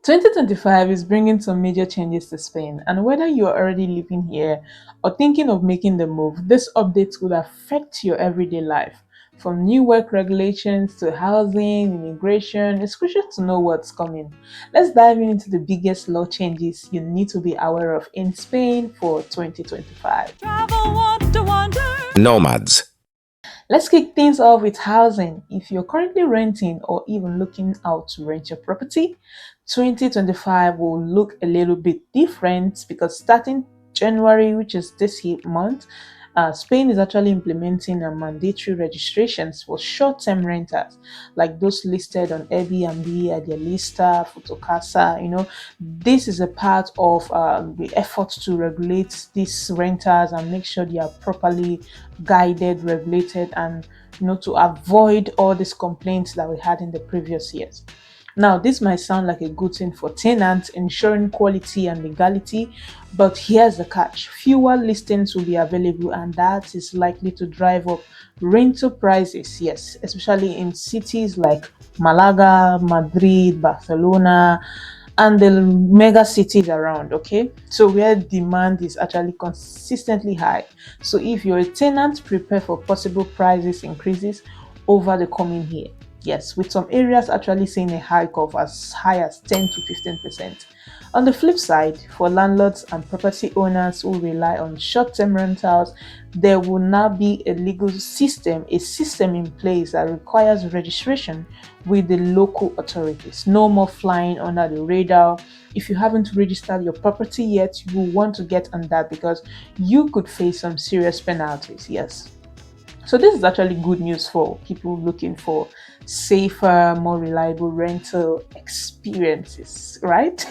2025 is bringing some major changes to Spain, and whether you're already living here or thinking of making the move, this update will affect your everyday life. From new work regulations to housing, immigration, it's crucial to know what's coming. Let's dive into the biggest law changes you need to be aware of in Spain for 2025. Nomads. Let's kick things off with housing. If you're currently renting or even looking out to rent your property, 2025 will look a little bit different because starting January, which is month, Spain is actually implementing a mandatory registrations for short-term renters, like those listed on Airbnb, Idealista, Fotocasa. This is a part of the effort to regulate these renters and make sure they are properly guided, regulated, and to avoid all these complaints that we had in the previous years. Now, this might sound like a good thing for tenants, ensuring quality and legality, but here's the catch. Fewer listings will be available, and that is likely to drive up rental prices, yes, especially in cities like Malaga, Madrid, Barcelona, and the mega cities around. Okay, so where demand is actually consistently high. So if you're a tenant, prepare for possible prices increases over the coming year. Yes, with some areas actually seeing a hike of as high as 10 to 15%. On the flip side, for landlords and property owners who rely on short-term rentals, there will now be a system in place that requires registration with the local authorities. No more flying under the radar. If you haven't registered your property yet, you will want to get on that because you could face some serious penalties. Yes. So this is actually good news for people looking for safer, more reliable rental experiences, right?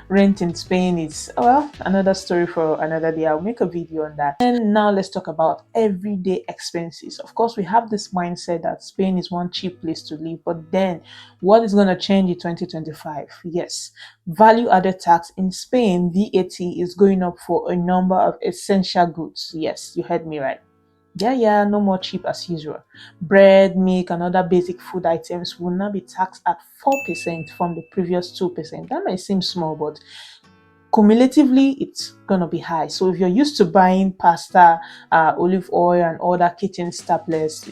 Rent in Spain is, well, another story for another day. I'll make a video on that. And now let's talk about everyday expenses. Of course, we have this mindset that Spain is one cheap place to live, but then what is going to change in 2025? Yes, value added tax in Spain, VAT, is going up for a number of essential goods. Yes, you heard me right. Yeah, no more cheap as usual. Bread, milk, and other basic food items will now be taxed at 4% from the previous 2%. That might seem small, but cumulatively, it's gonna be high. So if you're used to buying pasta, olive oil, and other kitchen staples,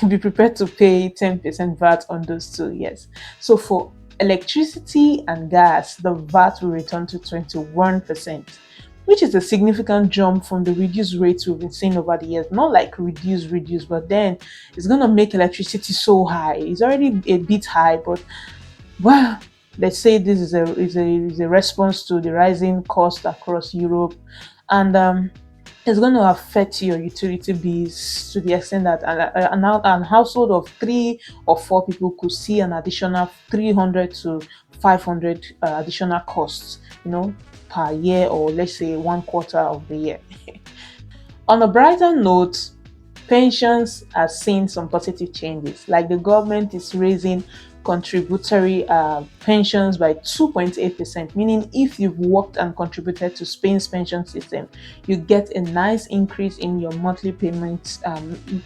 be prepared to pay 10% VAT on those two. Yes. So for electricity and gas, the VAT will return to 21%, which is a significant jump from the reduced rates we've been seeing over the years. Not like reduce, but then it's gonna make electricity so high. It's already a bit high, but well, let's say this is a response to the rising cost across Europe, and it's going to affect your utility bills to the extent that an household of 3 or 4 people could see an additional 300 to 500 additional costs, per year, or let's say 1/4 of the year. On a brighter note, pensions are seeing some positive changes, like the government is raising contributory pensions by 2.8%, meaning if you've worked and contributed to Spain's pension system, you get a nice increase in your monthly payments,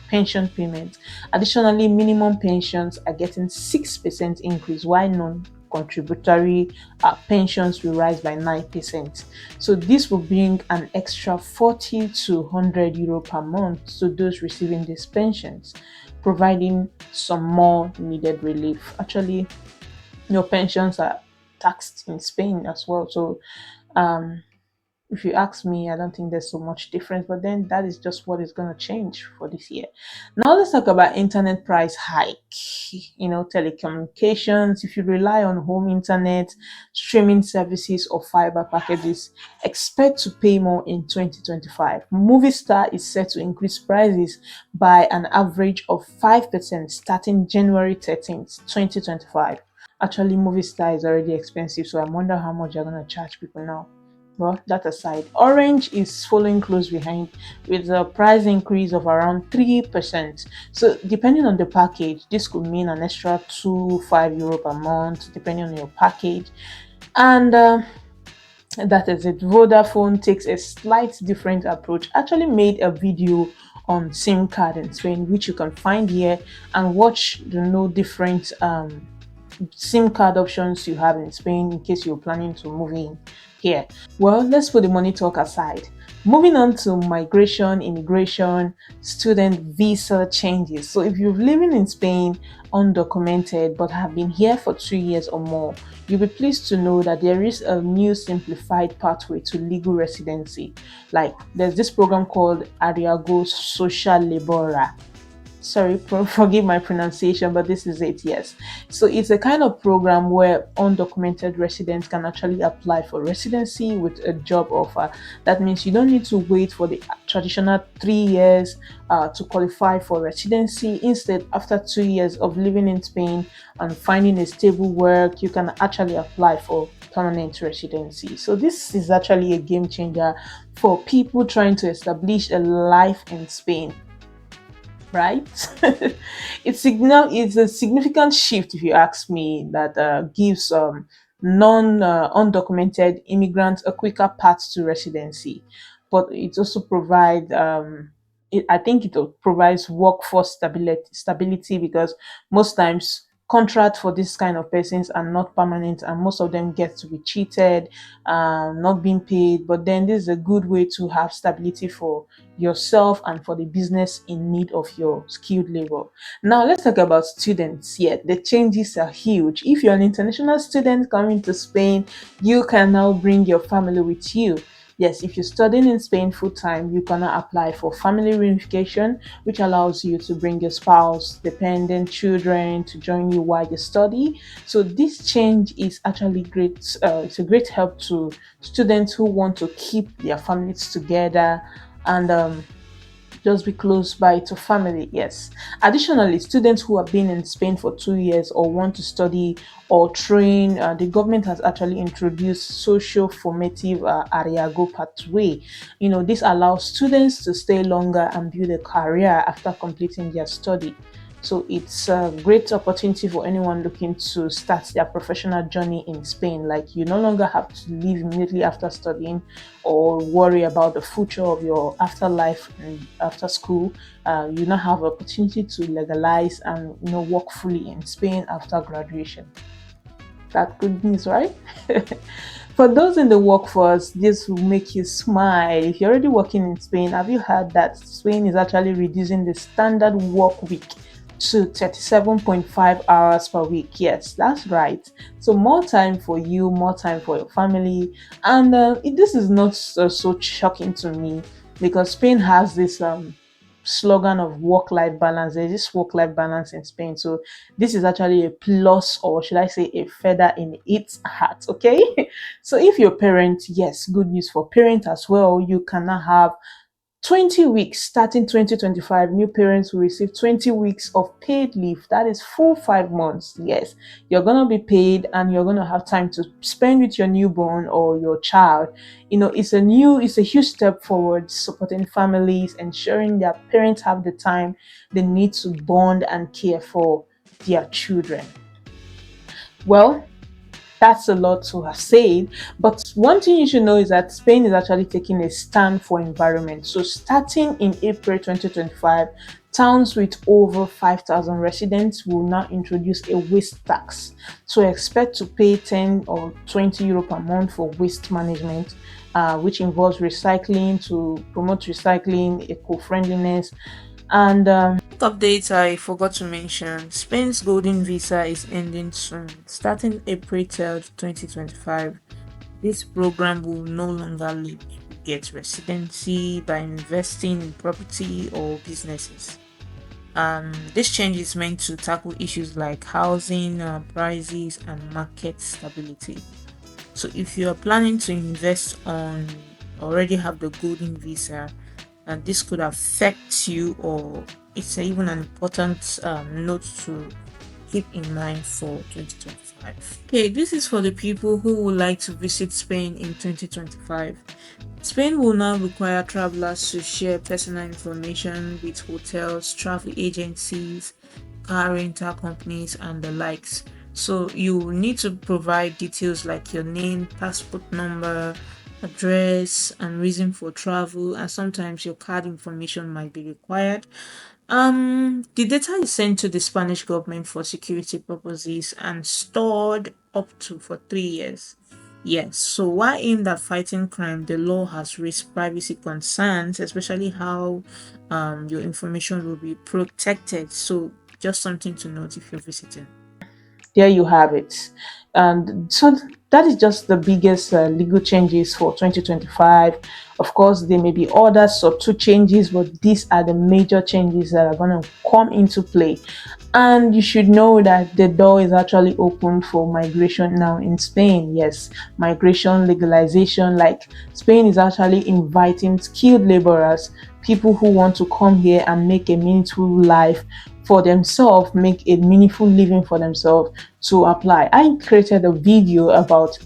pension payments. Additionally, minimum pensions are getting 6% increase, while non-contributory pensions will rise by 9%. So this will bring an extra 40 to 100 euro per month to those receiving these pensions, providing some more needed relief. Actually, your pensions are taxed in Spain as well. So um, if you ask me, I don't think there's so much difference, but then that is just what is going to change for this year. Now let's talk about internet price hike. Telecommunications. If you rely on home internet, streaming services, or fiber packages, expect to pay more in 2025. Movistar is set to increase prices by an average of 5% starting January 13th, 2025. Actually, Movistar is already expensive, so I wonder how much they're going to charge people now. Well, that aside, Orange is following close behind with a price increase of around 3%. So, depending on the package, this could mean an extra 2 5 euro per month, depending on your package. And that is it. Vodafone takes a slight different approach. Actually, made a video on SIM card in Spain, which you can find here and watch the no different SIM card options you have in Spain in case you're planning to move in here. Well, let's put the money talk aside. Moving on to migration, immigration, student visa changes. So, if you're living in Spain undocumented but have been here for 2 years or more, you'll be pleased to know that there is a new simplified pathway to legal residency. Like, there's this program called Ariago Social Laborer. Sorry, forgive my pronunciation, but this is it. Yes, so it's a kind of program where undocumented residents can actually apply for residency with a job offer. That means you don't need to wait for the traditional 3 years to qualify for residency. Instead, after 2 years of living in Spain and finding a stable work, you can actually apply for permanent residency. So this is actually a game changer for people trying to establish a life in Spain, right? It's a significant shift, if you ask me, that gives non undocumented immigrants a quicker path to residency, but it also provides I think it provides workforce stability because most times contract for this kind of persons are not permanent and most of them get to be cheated, not being paid. But then this is a good way to have stability for yourself and for the business in need of your skilled labor. Now, let's talk about students. Yeah, the changes are huge. If you're an international student coming to Spain, you can now bring your family with you. Yes, if you're studying in Spain full time, you can now apply for family reunification, which allows you to bring your spouse, dependent children to join you while you study. So this change is actually great. It's a great help to students who want to keep their families together and just be close by to family. Yes. Additionally, students who have been in Spain for 2 years or want to study or train, the government has actually introduced social formative Ariago pathway. This allows students to stay longer and build a career after completing their study. So it's a great opportunity for anyone looking to start their professional journey in Spain. Like, you no longer have to leave immediately after studying or worry about the future of your afterlife and after school. You now have opportunity to legalize and work fully in Spain after graduation. That good news, right? For those in the workforce, this will make you smile. If you're already working in Spain, have you heard that Spain is actually reducing the standard work week to 37.5 hours per week? Yes, that's right. So more time for you, more time for your family. And this is not so shocking to me because Spain has this slogan of work-life balance. There's this work-life balance in Spain. So this is actually a plus, or should I say a feather in its hat. Okay. So if you're a parent, yes, good news for parents as well. You can now have 20 weeks starting 2025. New parents will receive 20 weeks of paid leave. That is full 5 months. Yes, you're going to be paid and you're going to have time to spend with your newborn or your child. It's a huge step forward, supporting families, ensuring that parents have the time they need to bond and care for their children. Well, that's a lot to have said. But one thing you should know is that Spain is actually taking a stand for environment. So starting in April 2025, towns with over 5,000 residents will now introduce a waste tax. So expect to pay 10 or 20 euro per month for waste management, which involves recycling to promote recycling, eco-friendliness, and update I forgot to mention, Spain's golden visa is ending soon. Starting April 3rd, 2025, this program will no longer let you get residency by investing in property or businesses. This change is meant to tackle issues like housing prices and market stability. So if you are planning to invest on already have the golden visa, and this could affect you, or it's even an important note to keep in mind for 2025. Okay, this is for the people who would like to visit Spain in 2025. Spain will now require travelers to share personal information with hotels, travel agencies, car rental companies, and the likes. So you will need to provide details like your name, passport number, address, and reason for travel, and sometimes your card information might be required. The data is sent to the Spanish government for security purposes and stored up to for 3 years. Yes, so while aimed at fighting crime, the law has raised privacy concerns, especially how your information will be protected. So just something to note if you're visiting. There you have it. And so that is just the biggest legal changes for 2025. Of course, there may be other subtle changes, but these are the major changes that are going to come into play. And you should know that the door is actually open for migration now in Spain. Yes, migration legalization, like Spain is actually inviting skilled laborers, people who want to come here and make a meaningful life for themselves, make a meaningful living for themselves to apply. I created a video about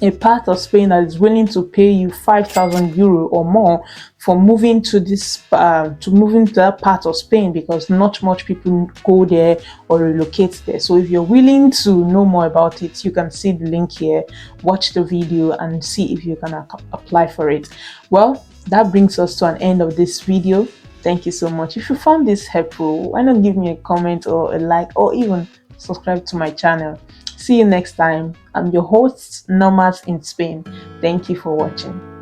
a part of Spain that is willing to pay you 5,000 euro or more for moving to that part of Spain, because not much people go there or relocate there. So if you're willing to know more about it, you can see the link here, watch the video and see if you can apply for it. Well, that brings us to an end of this video. Thank you so much. If you found this helpful, why not give me a comment or a like, or even subscribe to my channel. See you next time. I'm your host, Nomads in Spain. Thank you for watching.